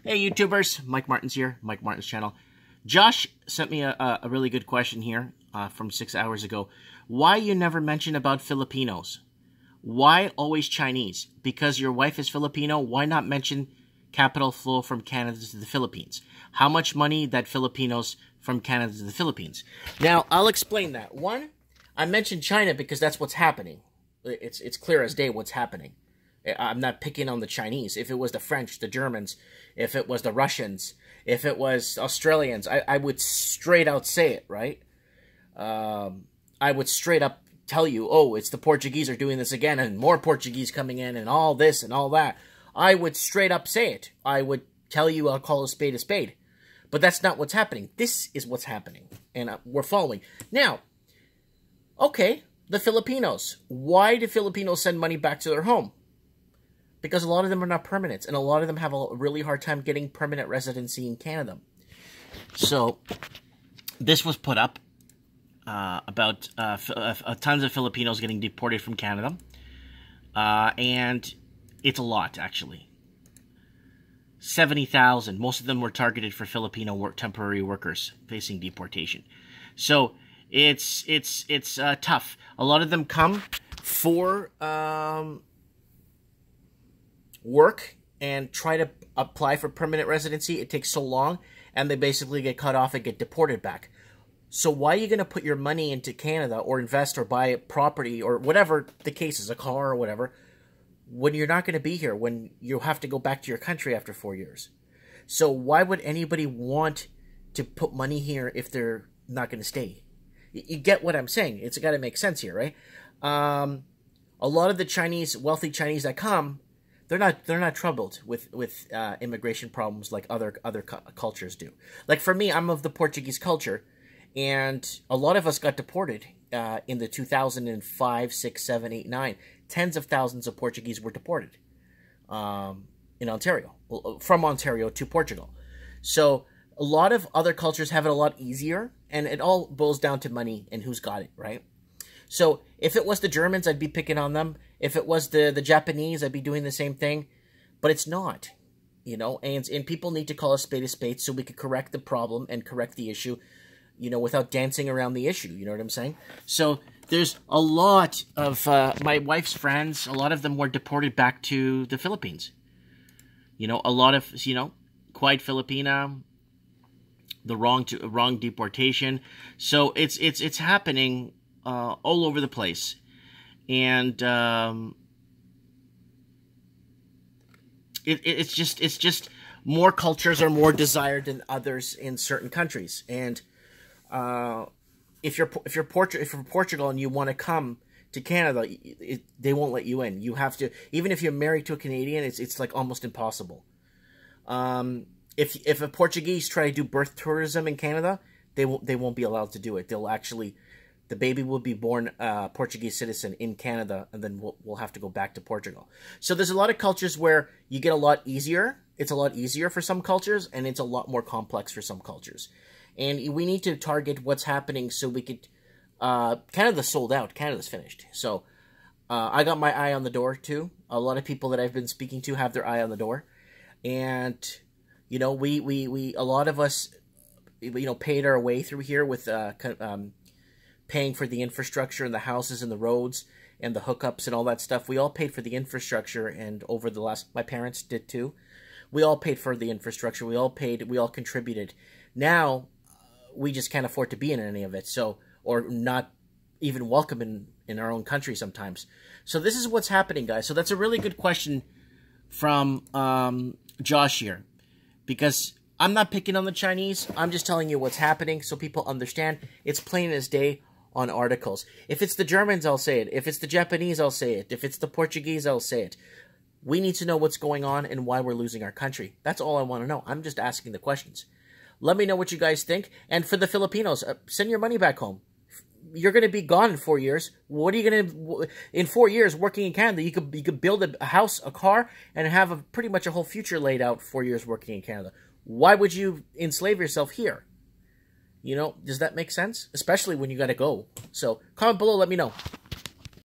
Hey YouTubers, Mike Martins here, Mike Martins channel. Josh sent me a really good question here from 6 hours ago. Why you never mention about Filipinos? Why always Chinese? Because your wife is Filipino, why not mention capital flow from Canada to the Philippines? How much money that Filipinos from Canada to the Philippines? Now, I'll explain that. One, I mentioned China because that's what's happening. It's clear as day what's happening. I'm not picking on the Chinese. If it was the French, the Germans, if it was the Russians, if it was Australians, I would straight out say it, right? I would straight up tell you, oh, it's the Portuguese are doing this again, and more Portuguese coming in, and all this and all that. I would straight up say it. I would tell you I'll call a spade a spade. But that's not what's happening. This is what's happening, and we're following. Now, okay, the Filipinos. Why do Filipinos send money back to their home? Because a lot of them are not permanents, and a lot of them have a really hard time getting permanent residency in Canada. So, this was put up about tons of Filipinos getting deported from Canada. And it's a lot, actually. 70,000. Most of them were targeted for Filipino temporary workers facing deportation. So, it's tough. A lot of them come for work and try to apply for permanent residency. It takes so long, and they basically get cut off and get deported back. So why are you going to put your money into Canada or invest or buy a property or whatever the case is, a car or whatever, when you're not going to be here, when you have to go back to your country after 4 years? So why would anybody want to put money here if they're not going to stay? You get what I'm saying. It's got to make sense here, right? A lot of the Chinese, wealthy Chinese that come, they're not troubled with immigration problems like other cultures do. Like for me, I'm of the Portuguese culture, and a lot of us got deported in the 2005, 6, 7, 8, 9. Tens of thousands of Portuguese were deported in Ontario, from Ontario to Portugal. So a lot of other cultures have it a lot easier, and it all boils down to money and who's got it, right? So if it was the Germans, I'd be picking on them. If it was the Japanese, I'd be doing the same thing. But it's not, you know, and people need to call a spade so we could correct the problem and correct the issue, you know, without dancing around the issue. You know what I'm saying? So there's a lot of my wife's friends, a lot of them were deported back to the Philippines. You know, a lot of, you know, quite Filipina, the wrong deportation. So it's happening all over the place. And it's just more cultures are more desired than others in certain countries. And if you're from Portugal and you want to come to Canada, they won't let you in. You have to, even if you're married to a Canadian, it's like almost impossible. If a Portuguese try to do birth tourism in Canada, they won't be allowed to do it. They'll actually, the baby will be born Portuguese citizen in Canada, and then we'll have to go back to Portugal. So there's a lot of cultures where you get a lot easier. It's a lot easier for some cultures, and it's a lot more complex for some cultures. And we need to target what's happening so we could... Canada's sold out. Canada's finished. So I got my eye on the door, too. A lot of people that I've been speaking to have their eye on the door. And, you know, a lot of us, you know, paid our way through here with... paying for the infrastructure and the houses and the roads and the hookups and all that stuff. We all paid for the infrastructure, and over the last... My parents did too. We all paid for the infrastructure. We all contributed. Now, we just can't afford to be in any of it, so, or not even welcome in our own country sometimes. So this is what's happening, guys. So that's a really good question from Josh here, because I'm not picking on the Chinese. I'm just telling you what's happening so people understand. It's plain as day on articles. If it's the Germans, I'll say it. If it's the Japanese, I'll say it. If it's the Portuguese, I'll say it. We need to know what's going on and why we're losing our country. That's all I want to know. I'm just asking the questions. Let me know what you guys think. And for the Filipinos, send your money back home. You're going to be gone in 4 years. What are you going to... In 4 years, working in Canada, you could build a house, a car, and have pretty much a whole future laid out 4 years working in Canada. Why would you enslave yourself here? You know, does that make sense? Especially when you got to go. So, comment below, let me know.